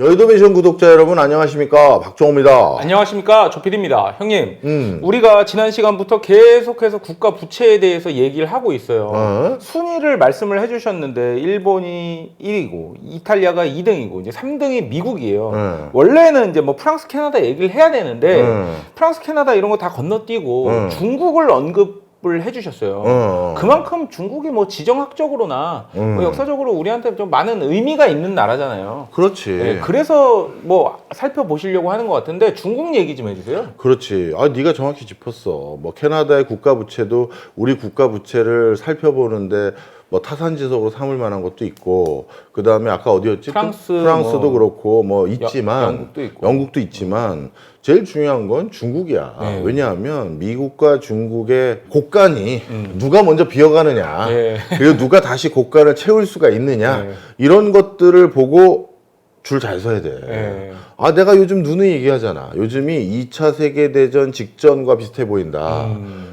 여의도미션 구독자 여러분 안녕하십니까, 박종호입니다. 안녕하십니까, 조PD입니다. 형님, 우리가 지난 시간부터 계속해서 국가 부채에 대해서 얘기를 하고 있어요. 순위를 말씀을 해주셨는데 일본이 1위고 이탈리아가 2등이고 이제 3등이 미국이에요. 원래는 이제 뭐 프랑스, 캐나다 얘기를 해야 되는데 프랑스, 캐나다 이런 거 다 건너뛰고 중국을 언급을 해주셨어요. 그만큼 중국이 뭐 지정학적으로나 뭐 역사적으로 우리한테 좀 많은 의미가 있는 나라잖아요. 그렇지. 네, 그래서 뭐 살펴보시려고 하는 것 같은데 중국 얘기 좀 해주세요. 그렇지. 네가 정확히 짚었어. 뭐 캐나다의 국가 부채도 우리 국가 부채를 살펴보는데 뭐 타산지석으로 삼을 만한 것도 있고, 그 다음에 아까 어디였지? 프랑스도 뭐 그렇고 뭐 있지만 영국도 있고. 영국도 있지만 제일 중요한 건 중국이야. 네. 왜냐하면 미국과 중국의 곡간이 누가 먼저 비어가느냐, 네. 그리고 누가 다시 곡간을 채울 수가 있느냐, 네. 이런 것들을 보고 줄 잘 서야 돼. 네. 내가 요즘 누누이 얘기하잖아. 요즘이 2차 세계대전 직전과 비슷해 보인다.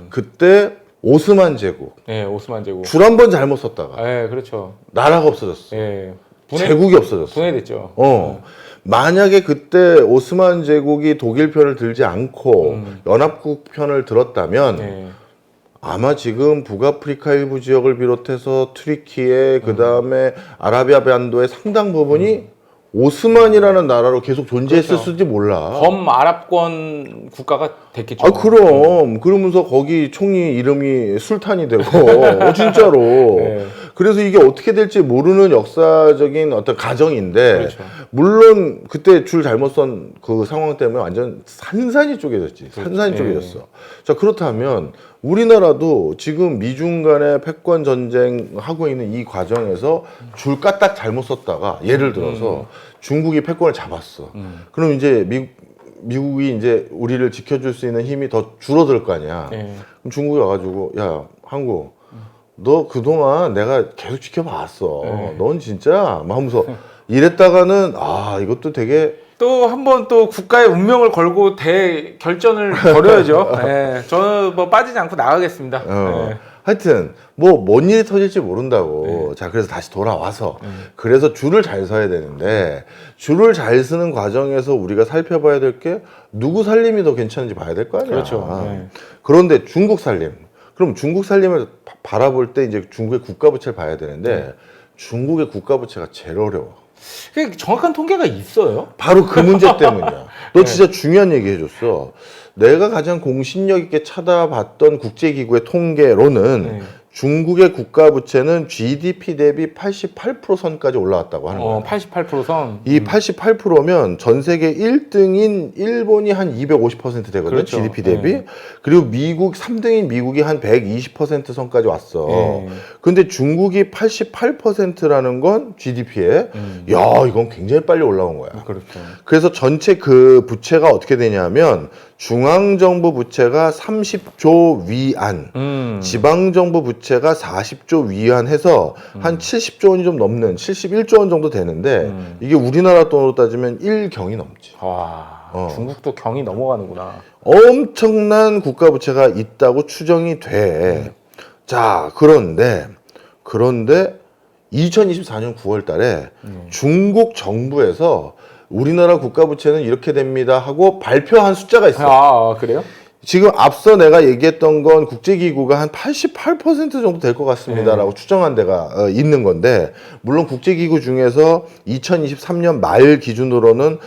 그때 오스만 제국. 네, 오스만 제국. 줄 한 번 잘못 썼다가 네, 그렇죠. 나라가 없어졌어. 네. 제국이 없어졌어. 분해됐죠. 만약에 그때 오스만 제국이 독일 편을 들지 않고 연합국 편을 들었다면 네. 아마 지금 북아프리카 일부 지역을 비롯해서 튀르키예, 그 다음에 아라비아 반도의 상당 부분이 오스만이라는 나라로 계속 존재했을지 몰라. 범아랍권 국가가 됐겠죠. 그럼. 그러면서 거기 총리 이름이 술탄이 되고, 진짜로. 네. 그래서 이게 어떻게 될지 모르는 역사적인 어떤 가정인데, 그렇죠. 물론 그때 줄 잘못 선 그 상황 때문에 완전 산산이 쪼개졌지. 산산이 네. 쪼개졌어. 자, 그렇다면 우리나라도 지금 미중 간의 패권 전쟁 하고 있는 이 과정에서 줄 까딱 잘못 썼다가, 예를 들어서 중국이 패권을 잡았어. 그럼 이제 미국이 이제 우리를 지켜줄 수 있는 힘이 더 줄어들 거 아니야. 네. 그럼 중국이 와가지고, 야, 한국, 너 그동안 내가 계속 지켜봤어. 네. 넌 진짜, 막 하면서 이랬다가는, 이것도 되게, 또 한 번 또 국가의 운명을 걸고 대결전을 벌여야죠. 네. 저는 뭐 빠지지 않고 나가겠습니다. 네. 하여튼 뭔 일이 터질지 모른다고. 자, 그래서 다시 돌아와서 그래서 줄을 잘 서야 되는데, 줄을 잘 서는 과정에서 우리가 살펴봐야 될 게 누구 살림이 더 괜찮은지 봐야 될 거 아니야. 그렇죠. 네. 그런데 중국 살림, 그럼 중국 살림을 바라볼 때 이제 중국의 국가 부채를 봐야 되는데 중국의 국가 부채가 제일 어려워. 그게 정확한 통계가 있어요? 바로 그 문제 때문이야. 너 진짜 중요한 얘기 해줬어. 내가 가장 공신력 있게 찾아봤던 국제기구의 통계로는 중국의 국가 부채는 GDP 대비 88% 선까지 올라왔다고 하는 거야. 88% 선. 이 88%면 전 세계 1등인 일본이 한 250% 되거든. 그렇죠. GDP 대비. 그리고 3등인 미국이 한 120% 선까지 왔어. 근데 중국이 88%라는 건 GDP에 야, 이건 굉장히 빨리 올라온 거야. 그렇죠. 그래서 전체 그 부채가 어떻게 되냐면 중앙정부 부채가 30조 위안, 지방정부 부채가 40조 위안 해서 한 70조 원이 좀 넘는 71조 원 정도 되는데 이게 우리나라 돈으로 따지면 1경이 넘지. 와, 중국도 경이 넘어가는구나. 엄청난 국가 부채가 있다고 추정이 돼. 자, 그런데 2024년 9월 달에 중국 정부에서 우리나라 국가 부채는 이렇게 됩니다 하고 발표한 숫자가 있어. 그래요? 지금 앞서 내가 얘기했던 건 국제기구가 한 88% 정도 될 것 같습니다라고 추정한 데가 있는 건데, 물론 국제기구 중에서 2023년 말 기준으로는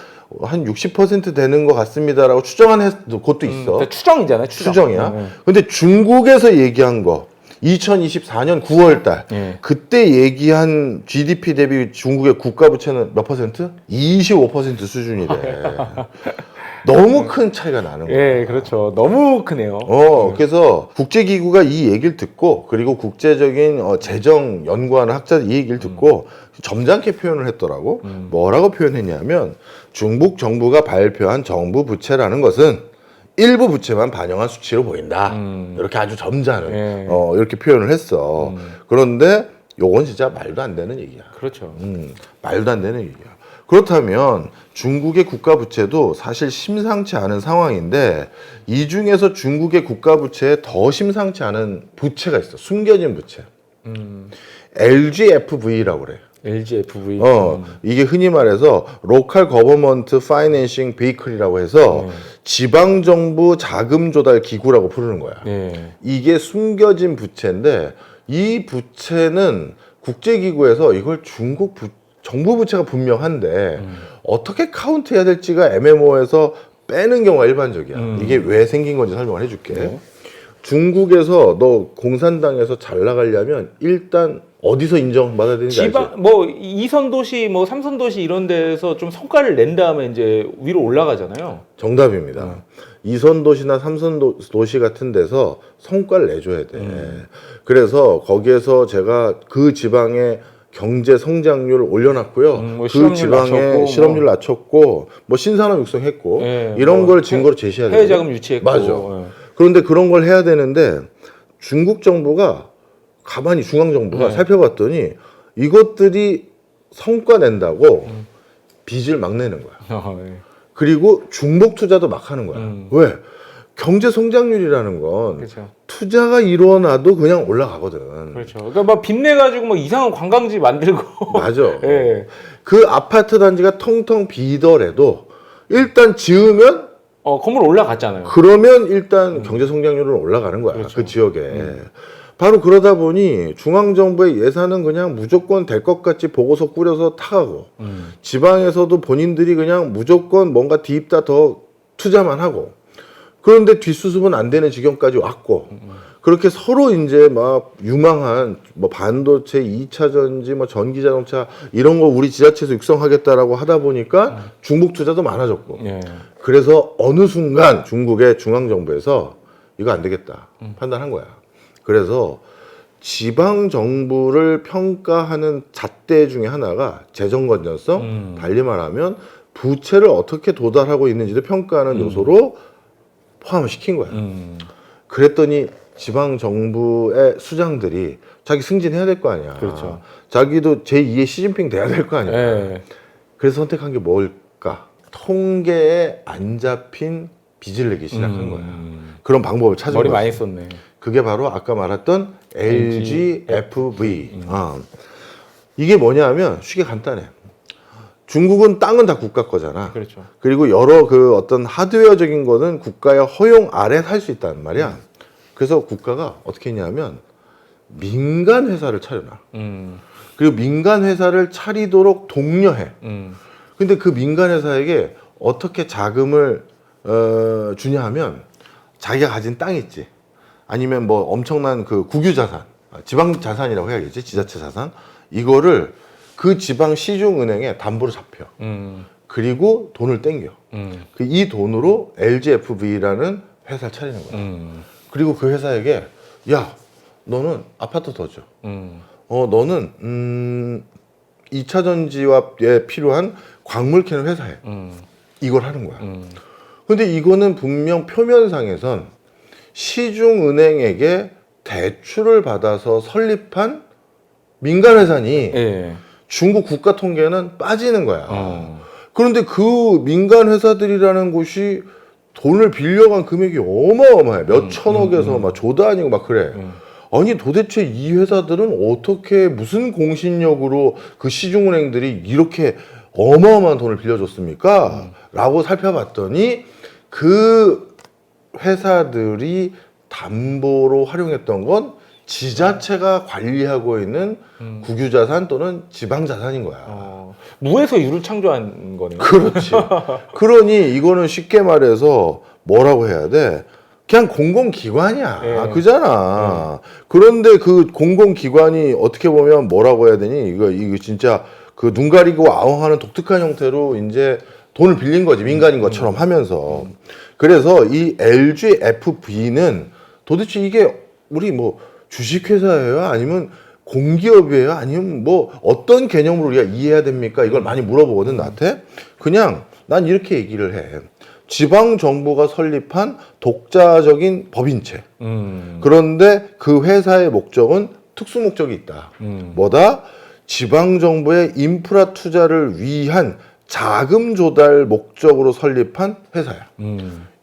한 60% 되는 것 같습니다라고 추정한 곳도 있어. 추정이잖아요. 추정이야. 근데 중국에서 얘기한 거 2024년 9월 달 그때 얘기한 GDP 대비 중국의 국가 부채는 몇 퍼센트? 25% 수준이래. 너무 큰 차이가 나는 거야. 예, 그렇죠. 너무 크네요. 그래서 국제기구가 이 얘기를 듣고, 그리고 국제적인 재정 연구하는 학자들 이 얘기를 듣고 점잖게 표현을 했더라고. 뭐라고 표현했냐면, 중국 정부가 발표한 정부 부채라는 것은 일부 부채만 반영한 수치로 보인다. 이렇게 아주 점잖은 이렇게 표현을 했어. 그런데 요건 진짜 말도 안 되는 얘기야. 그렇죠. 말도 안 되는 얘기야. 그렇다면 중국의 국가 부채도 사실 심상치 않은 상황인데, 이 중에서 중국의 국가 부채에 더 심상치 않은 부채가 있어. 숨겨진 부채. LGFV라고 그래. LGFV. 이게 흔히 말해서 Local Government Financing Vehicle이라고 해서 지방정부 자금 조달 기구라고 부르는 거야. 이게 숨겨진 부채인데 이 부채는 국제기구에서 이걸 중국 정부 부채가 분명한데 어떻게 카운트해야 될지가 애매모호해서 빼는 경우가 일반적이야. 이게 왜 생긴 건지 설명을 해줄게. 중국에서 너 공산당에서 잘 나가려면 일단 어디서 인정받아야 되는지 알지? 뭐 2선 도시, 뭐 3선 도시 이런 데서 좀 성과를 낸 다음에 이제 위로 올라가잖아요. 정답입니다. 2선 도시나 3선 도시 같은 데서 성과를 내줘야 돼. 그래서 거기에서 제가 그 지방의 경제 성장률을 올려놨고요. 뭐 그 지방의 실업률 낮췄고, 뭐 신산업 육성했고, 이런 뭐 걸 증거로 제시해야 돼요. 해외 자금 유치했고. 맞아. 그런데 그런 걸 해야 되는데 중국 정부가 가만히 중앙 정부가 살펴봤더니 이것들이 성과 낸다고 빚을 막 내는 거야. 그리고 중복 투자도 막 하는 거야. 왜? 경제 성장률이라는 건 그렇죠. 투자가 일어나도 그냥 올라가거든. 그렇죠. 그러니까 막 빚내 가지고 뭐 이상한 관광지 만들고. 맞아. 예. 그 아파트 단지가 텅텅 비더라도 일단 지으면 건물 올라갔잖아요. 그러면 일단 경제 성장률은 올라가는 거야. 그렇죠. 그 지역에. 바로 그러다 보니 중앙정부의 예산은 그냥 무조건 될 것 같이 보고서 꾸려서 타가고 지방에서도 본인들이 그냥 무조건 뭔가 뒤입다 더 투자만 하고 그런데 뒷수습은 안 되는 지경까지 왔고 그렇게 서로 이제 막 유망한 뭐 반도체, 2차 전지, 뭐 전기 자동차 이런 거 우리 지자체에서 육성하겠다라고 하다 보니까 중국 투자도 많아졌고 그래서 어느 순간 중국의 중앙정부에서 이거 안 되겠다 판단한 거야. 그래서 지방 정부를 평가하는 잣대 중에 하나가 재정 건전성, 달리 말하면 부채를 어떻게 도달하고 있는지를 평가하는 요소로 포함을 시킨 거야. 그랬더니 지방 정부의 수장들이 자기 승진해야 될 거 아니야. 그렇죠. 자기도 제2의 시진핑 돼야 될 거 아니야. 그래서 선택한 게 뭘까? 통계에 안 잡힌 빚을 내기 시작한 거야. 그런 방법을 찾은 거야. 머리 많이 썼네. 그게 바로 아까 말했던 LGFV. 이게 뭐냐면 쉽게 간단해. 중국은 땅은 다 국가 거잖아. 그렇죠. 그리고 여러 그 어떤 하드웨어적인 거는 국가의 허용 아래 살 수 있단 말이야. 그래서 국가가 어떻게 했냐면 민간 회사를 차려놔. 그리고 민간 회사를 차리도록 독려해. 근데 그 민간 회사에게 어떻게 자금을 주냐 하면 자기가 가진 땅 있지. 아니면 뭐 엄청난 그 국유 자산, 지방 자산이라고 해야겠지, 지자체 자산. 이거를 그 지방 시중은행에 담보로 잡혀. 그리고 돈을 땡겨. 이 돈으로 LGFV라는 회사를 차리는 거야. 그리고 그 회사에게 야, 너는 아파트 더 줘. 너는 2차 전지에 필요한 광물 캐는 회사에 이걸 하는 거야. 근데 이거는 분명 표면상에선 시중은행에게 대출을 받아서 설립한 민간 회사니 중국 국가 통계는 빠지는 거야. 그런데 그 민간 회사들이라는 곳이 돈을 빌려간 금액이 어마어마해. 몇 천억에서 막 조 단위고 막 그래. 아니 도대체 이 회사들은 어떻게 무슨 공신력으로 그 시중은행들이 이렇게 어마어마한 돈을 빌려줬습니까? 라고 살펴봤더니 그 회사들이 담보로 활용했던 건 지자체가 관리하고 있는 국유자산 또는 지방자산인 거야. 무에서 유를 창조한 거네요. 그렇지. 그러니 이거는 쉽게 말해서 뭐라고 해야 돼? 그냥 공공기관이야. 그잖아. 그런데 그 공공기관이 어떻게 보면 뭐라고 해야 되니? 이거 진짜 그 눈 가리고 아웅하는 독특한 형태로 이제 돈을 빌린 거지. 민간인 것처럼 하면서. 그래서 이 LGFV는 도대체 이게 우리 뭐 주식회사예요? 아니면 공기업이에요? 아니면 뭐 어떤 개념으로 우리가 이해해야 됩니까? 이걸 많이 물어보거든, 나한테. 그냥 난 이렇게 얘기를 해. 지방 정부가 설립한 독자적인 법인체. 그런데 그 회사의 목적은 특수 목적이 있다. 뭐다? 지방 정부의 인프라 투자를 위한 자금 조달 목적으로 설립한 회사야.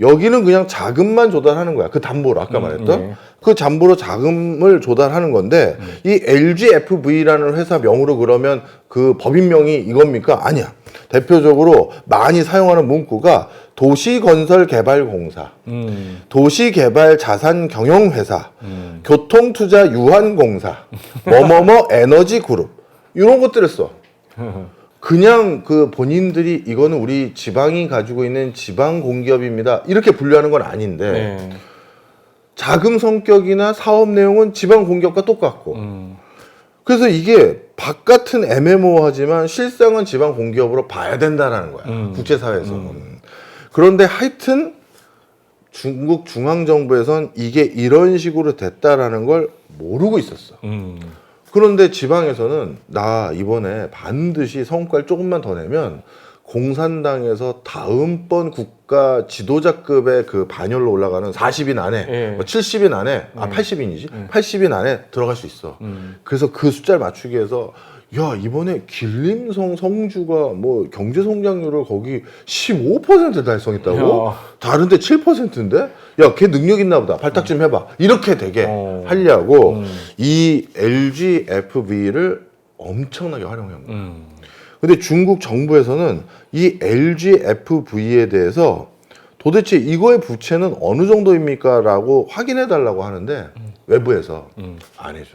여기는 그냥 자금만 조달하는 거야. 그 담보로 아까 말했던 네. 그 담보로 자금을 조달하는 건데 이 LGFV라는 회사 명으로 그러면 그 법인명이 이겁니까? 아니야. 대표적으로 많이 사용하는 문구가 도시건설개발공사, 도시개발자산경영회사, 교통투자유한공사, 뭐뭐뭐 에너지그룹 이런 것들을 써. 그냥 그 본인들이 이거는 우리 지방이 가지고 있는 지방 공기업입니다. 이렇게 분류하는 건 아닌데 네. 자금 성격이나 사업 내용은 지방 공기업과 똑같고 그래서 이게 바깥은 애매모호하지만 실상은 지방 공기업으로 봐야 된다는 거야. 국제사회에서는. 그런데 하여튼 중국 중앙정부에선 이게 이런 식으로 됐다라는 걸 모르고 있었어. 그런데 지방에서는 나 이번에 반드시 성과를 조금만 더 내면 공산당에서 다음번 국가 지도자급의 그 반열로 올라가는 40인 안에, 예. 뭐 70인 안에, 80인이지? 80인 안에 들어갈 수 있어. 그래서 그 숫자를 맞추기 위해서 야, 이번에 길림성 성주가 뭐 경제 성장률을 거기 15% 달성했다고? 야. 다른데 7%인데? 야, 걔 능력 있나 보다. 발탁 좀 해봐. 이렇게 되게 하려고 이 LGFV를 엄청나게 활용한 거야. 근데 중국 정부에서는 이 LGFV에 대해서 도대체 이거의 부채는 어느 정도입니까? 라고 확인해 달라고 하는데 외부에서 안 해줘.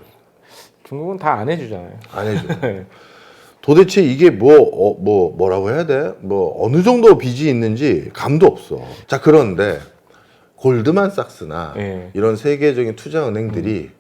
중국은 다 안 해주잖아요. 안 해줘. 도대체 이게 뭐라고 해야 돼? 뭐 어느 정도 빚이 있는지 감도 없어. 자, 그런데 골드만삭스나 예. 이런 세계적인 투자 은행들이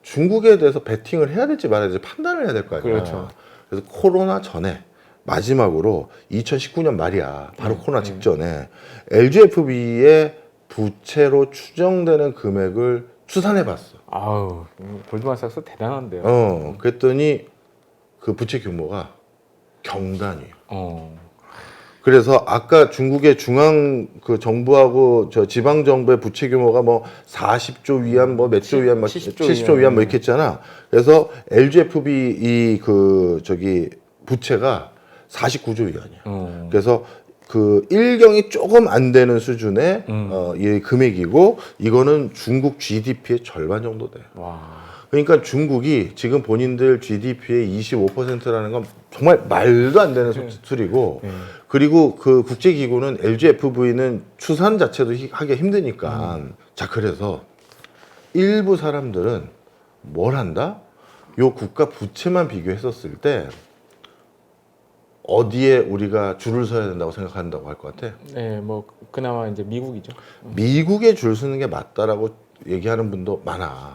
중국에 대해서 베팅을 해야 될지 말아야 될지 판단을 해야 될 거 아니야. 그렇죠. 그래서 코로나 전에 마지막으로 2019년 말이야. 바로 코로나 직전에 LGFV의 부채로 추정되는 금액을 추산해 봤어. 아우, 골드만삭스 대단한데요. 그랬더니 그 부채 규모가 경단이에요. 어. 그래서 아까 중국의 중앙 그 정부하고 저 지방 정부의 부채 규모가 뭐 40조 위안 뭐 몇 조 위안 뭐 70조 위안 뭐 이렇게 했잖아. 그래서 LGFV 이 그 저기 부채가 49조 위안이야. 그래서 그 일경이 조금 안 되는 수준의 이 금액이고 이거는 중국 GDP의 절반 정도 돼. 와. 그러니까 중국이 지금 본인들 GDP의 25%라는 건 정말 말도 안 되는 수리고 그리고 그 국제기구는 LGFV는 추산 자체도 하기가 힘드니까 자 그래서 일부 사람들은 뭘 한다? 요 국가 부채만 비교했었을 때 어디에 우리가 줄을 서야 된다고 생각한다고 할 것 같아? 네, 뭐 그나마 이제 미국이죠. 미국에 줄 서는 게 맞다라고 얘기하는 분도 많아.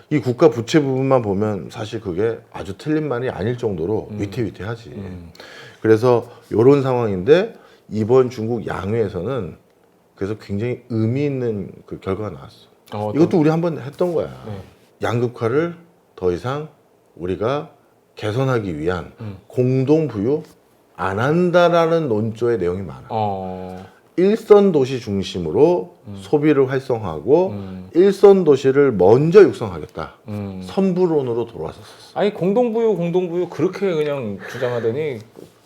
이 국가 부채 부분만 보면 사실 그게 아주 틀린 말이 아닐 정도로 위태위태하지. 그래서 이런 상황인데 이번 중국 양회에서는 그래서 굉장히 의미 있는 그 결과가 나왔어. 이것도 우리 한번 했던 거야. 네. 양극화를 더 이상 우리가 개선하기 위한 공동 부유 안 한다라는 논조의 내용이 많아. 일선 도시 중심으로 소비를 활성화하고 일선 도시를 먼저 육성하겠다. 선부론으로 돌아섰었어. 아니 공동부유 그렇게 그냥 주장하더니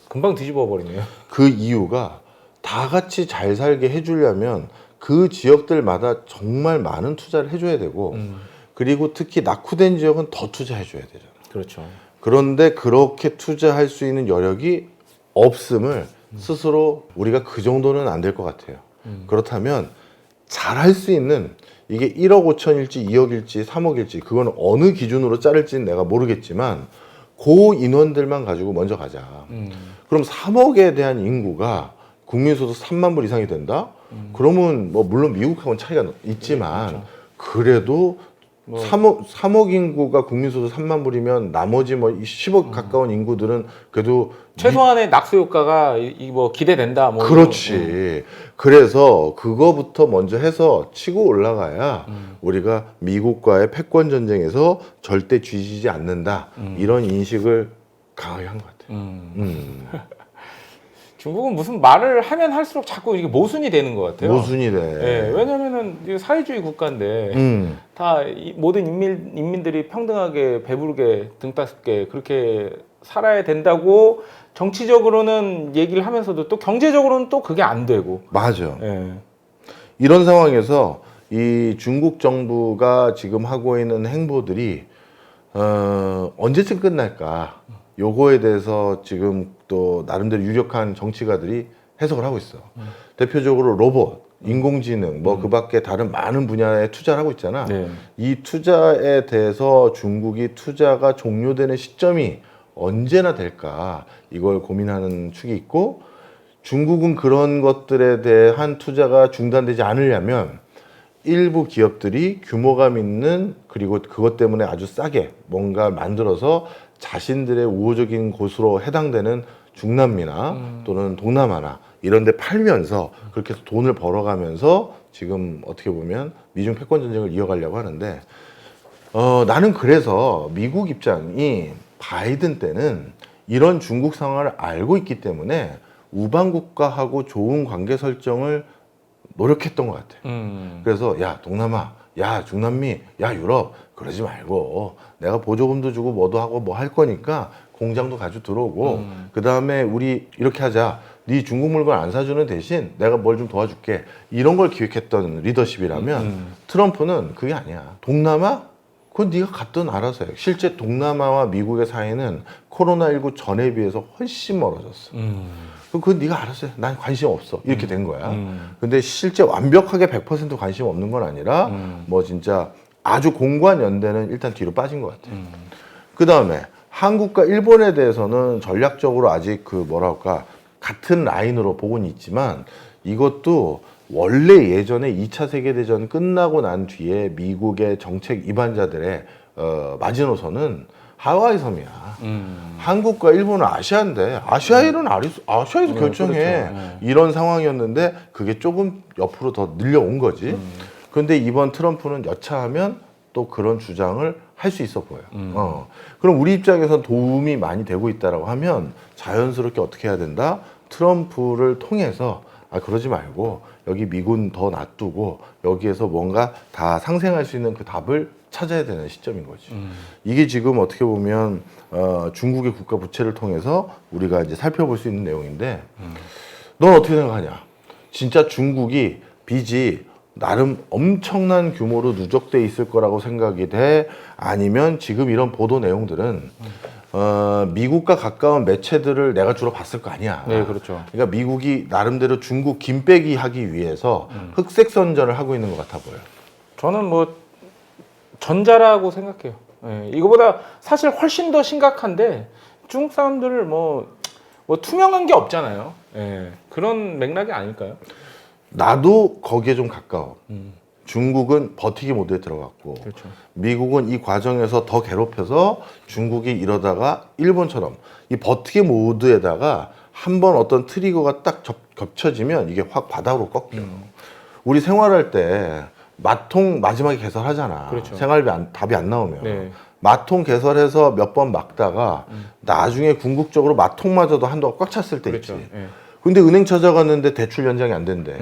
금방 뒤집어 버리네요. 그 이유가 다 같이 잘 살게 해주려면 그 지역들마다 정말 많은 투자를 해줘야 되고 그리고 특히 낙후된 지역은 더 투자해줘야 되잖아. 그렇죠. 그런데 그렇게 투자할 수 있는 여력이 없음을 스스로 우리가 그 정도는 안 될 것 같아요. 그렇다면 잘할 수 있는 이게 1억 5천일지 2억일지 3억일지 그건 어느 기준으로 자를지는 내가 모르겠지만 그 인원들만 가지고 먼저 가자. 그럼 3억에 대한 인구가 국민소득 3만 불 이상이 된다? 그러면 뭐 물론 미국하고는 차이가 있지만 그래도 뭐 3억 인구가 국민소득 3만 불이면 나머지 뭐 10억 가까운 인구들은 그래도 최소한의 낙수 효과가 뭐 기대된다. 뭐 그렇지. 그래서 그거부터 먼저 해서 치고 올라가야 우리가 미국과의 패권 전쟁에서 절대 뒤지지 않는다. 이런 인식을 강하게 한 것 같아요. 중국은 무슨 말을 하면 할수록 자꾸 이게 모순이 되는 것 같아요. 모순이 돼. 네, 왜냐면은 이게 사회주의 국가인데 모든 인민들이 평등하게 배부르게 등따숩게 그렇게 살아야 된다고 정치적으로는 얘기를 하면서도 또 경제적으로는 또 그게 안 되고. 맞아. 예. 이런 상황에서 이 중국 정부가 지금 하고 있는 행보들이 언제쯤 끝날까? 요거에 대해서 지금 또 나름대로 유력한 정치가들이 해석을 하고 있어. 대표적으로 로봇, 인공지능, 뭐 그 밖에 다른 많은 분야에 투자를 하고 있잖아. 네. 이 투자에 대해서 중국이 투자가 종료되는 시점이 언제나 될까? 이걸 고민하는 축이 있고, 중국은 그런 것들에 대한 투자가 중단되지 않으려면 일부 기업들이 규모감 있는, 그리고 그것 때문에 아주 싸게 뭔가 만들어서 자신들의 우호적인 곳으로 해당되는 중남미나 또는 동남아나 이런 데 팔면서 그렇게 해서 돈을 벌어가면서 지금 어떻게 보면 미중 패권 전쟁을 이어가려고 하는데, 나는 그래서 미국 입장이 바이든 때는 이런 중국 상황을 알고 있기 때문에 우방 국가하고 좋은 관계 설정을 노력했던 것 같아. 그래서 야 동남아, 야 중남미, 야 유럽 그러지 말고 내가 보조금도 주고 뭐도 하고 뭐 할 거니까 공장도 가지고 들어오고 그 다음에 우리 이렇게 하자. 네 중국 물건 안 사주는 대신 내가 뭘 좀 도와줄게. 이런 걸 기획했던 리더십이라면 트럼프는 그게 아니야. 동남아? 그건 네가 갔든 알아서 해. 실제 동남아와 미국의 사이는 코로나19 전에 비해서 훨씬 멀어졌어. 그건 네가 알아서 해. 난 관심 없어. 이렇게 된 거야. 근데 실제 완벽하게 100% 관심 없는 건 아니라 뭐 진짜 아주 공고한 연대는 일단 뒤로 빠진 것 같아. 그 다음에 한국과 일본에 대해서는 전략적으로 아직 그 뭐랄까 같은 라인으로 보고는 있지만 이것도 원래 예전에 2차 세계대전 끝나고 난 뒤에 미국의 정책 위반자들의 마지노선은 하와이 섬이야. 한국과 일본은 아시아인데 아시아일은 아시아에서 결정해. 그렇죠. 이런 상황이었는데 그게 조금 옆으로 더 늘려온 거지. 그런데 이번 트럼프는 여차하면 또 그런 주장을 할 수 있어 보여. 그럼 우리 입장에선 도움이 많이 되고 있다라고 하면 자연스럽게 어떻게 해야 된다? 트럼프를 통해서 그러지 말고 여기 미군 더 놔두고 여기에서 뭔가 다 상생할 수 있는 그 답을 찾아야 되는 시점인 거지. 이게 지금 어떻게 보면 중국의 국가 부채를 통해서 우리가 이제 살펴볼 수 있는 내용인데, 넌 어떻게 생각하냐? 진짜 중국이 빚이 나름 엄청난 규모로 누적돼 있을 거라고 생각이 돼? 아니면 지금 이런 보도 내용들은 미국과 가까운 매체들을 내가 주로 봤을 거 아니야. 네, 그렇죠. 그러니까 미국이 나름대로 중국 김빼기 하기 위해서 흑색 선전을 하고 있는 것 같아 보여. 저는 뭐 전자라고 생각해요. 예, 이거보다 사실 훨씬 더 심각한데 중국 사람들 뭐 투명한 게 없잖아요. 예, 그런 맥락이 아닐까요? 나도 거기에 좀 가까워. 중국은 버티기 모드에 들어갔고, 그렇죠. 미국은 이 과정에서 더 괴롭혀서 중국이 이러다가 일본처럼 이 버티기 모드에다가 한번 어떤 트리거가 딱 겹쳐지면 이게 확 바닥으로 꺾여. 우리 생활할 때 마통 마지막에 개설하잖아. 그렇죠. 생활비 답이 안 나오면. 네. 마통 개설해서 몇 번 막다가 나중에 궁극적으로 마통마저도 한도가 꽉 찼을 때 그렇죠. 있지. 예. 근데 은행 찾아갔는데 대출 연장이 안 된대.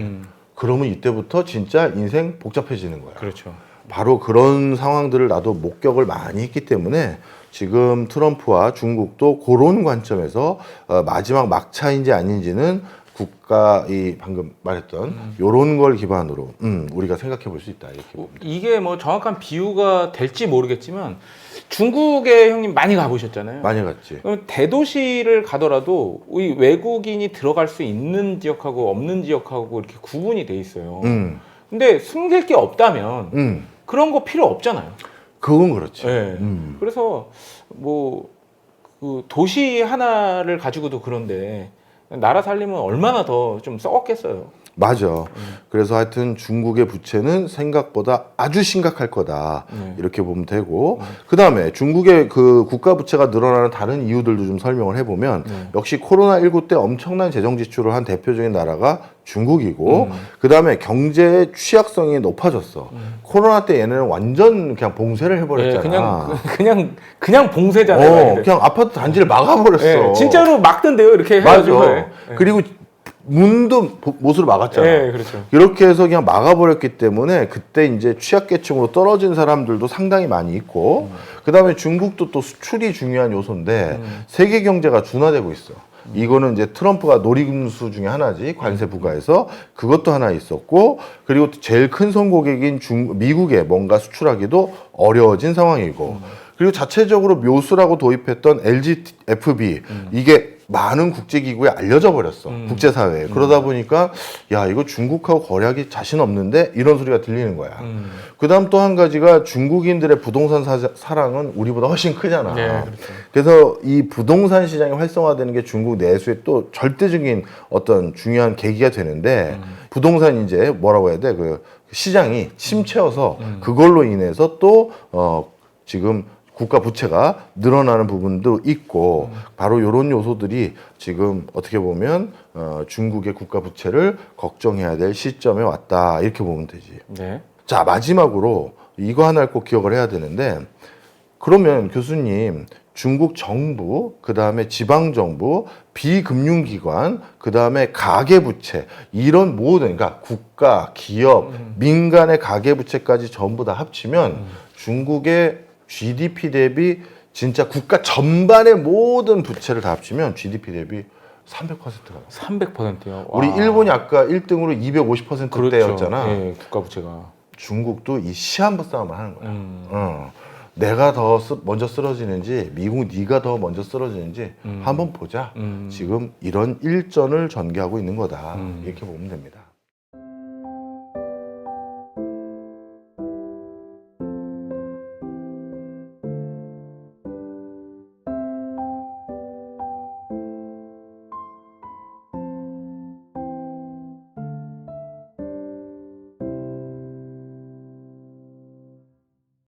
그러면 이때부터 진짜 인생 복잡해지는 거야. 그렇죠. 바로 그런 상황들을 나도 목격을 많이 했기 때문에 지금 트럼프와 중국도 그런 관점에서 마지막 막차인지 아닌지는 국가 이 방금 말했던 요런 걸 기반으로 우리가 생각해 볼 수 있다 이렇게 봅니다. 이게 뭐 정확한 비유가 될지 모르겠지만 중국에 형님 많이 가보셨잖아요. 많이 갔지. 그럼 대도시를 가더라도 이 외국인이 들어갈 수 있는 지역하고 없는 지역하고 이렇게 구분이 돼 있어요. 근데 숨길 게 없다면 그런 거 필요 없잖아요. 그건 그렇지. 네. 그래서 뭐 그 도시 하나를 가지고도 그런데 나라 살림은 얼마나 더 좀 썩었겠어요. 맞아. 그래서 하여튼 중국의 부채는 생각보다 아주 심각할 거다. 이렇게 보면 되고. 그 다음에 중국의 그 국가 부채가 늘어나는 다른 이유들도 좀 설명을 해보면 역시 코로나19 때 엄청난 재정 지출을 한 대표적인 나라가 중국이고 그 다음에 경제의 취약성이 높아졌어. 코로나 때 얘네는 완전 그냥 봉쇄를 해버렸잖아. 네, 그냥 봉쇄잖아요. 그냥 아파트 단지를 막아버렸어. 네, 진짜로 막던데요. 이렇게 해가지고. 맞아. 네. 그리고 문도 못으로 막았잖아. 네, 그렇죠. 이렇게 해서 그냥 막아버렸기 때문에 그때 이제 취약계층으로 떨어진 사람들도 상당히 많이 있고 그다음에 중국도 또 수출이 중요한 요소인데 세계 경제가 둔화되고 있어. 이거는 이제 트럼프가 노림수 중에 하나지. 관세 부과해서 그것도 하나 있었고, 그리고 제일 큰 선고객인 미국에 뭔가 수출하기도 어려워진 상황이고, 그리고 자체적으로 묘수라고 도입했던 LGFB 이게 많은 국제기구에 알려져 버렸어. 국제사회에. 그러다 보니까 야 이거 중국하고 거래하기 자신 없는데 이런 소리가 들리는 거야. 그다음 또 한 가지가 중국인들의 부동산 사랑은 우리보다 훨씬 크잖아. 네, 그렇죠. 그래서 이 부동산 시장이 활성화되는 게 중국 내수의 또 절대적인 어떤 중요한 계기가 되는데 부동산 이제 뭐라고 해야 돼? 그 시장이 침체여서 그걸로 인해서 또 지금 국가 부채가 늘어나는 부분도 있고 바로 이런 요소들이 지금 어떻게 보면 중국의 국가 부채를 걱정해야 될 시점에 왔다 이렇게 보면 되지. 네. 자 마지막으로 이거 하나를 꼭 기억을 해야 되는데 그러면 교수님 중국 정부 그다음에 지방 정부 비금융기관 그다음에 가계부채 이런 모든 그러니까 국가 기업 민간의 가계부채까지 전부 다 합치면 중국의 GDP 대비 진짜 국가 전반의 모든 부채를 다 합치면 GDP 대비 300%가 300%요. 우리 일본이 아까 1등으로 250%대였잖아. 그렇죠. 예, 국가 부채가. 중국도 이 시한부 싸움을 하는 거야. 내가 더 먼저 쓰러지는지 미국 네가 더 먼저 쓰러지는지 한번 보자. 지금 이런 일전을 전개하고 있는 거다. 이렇게 보면 됩니다.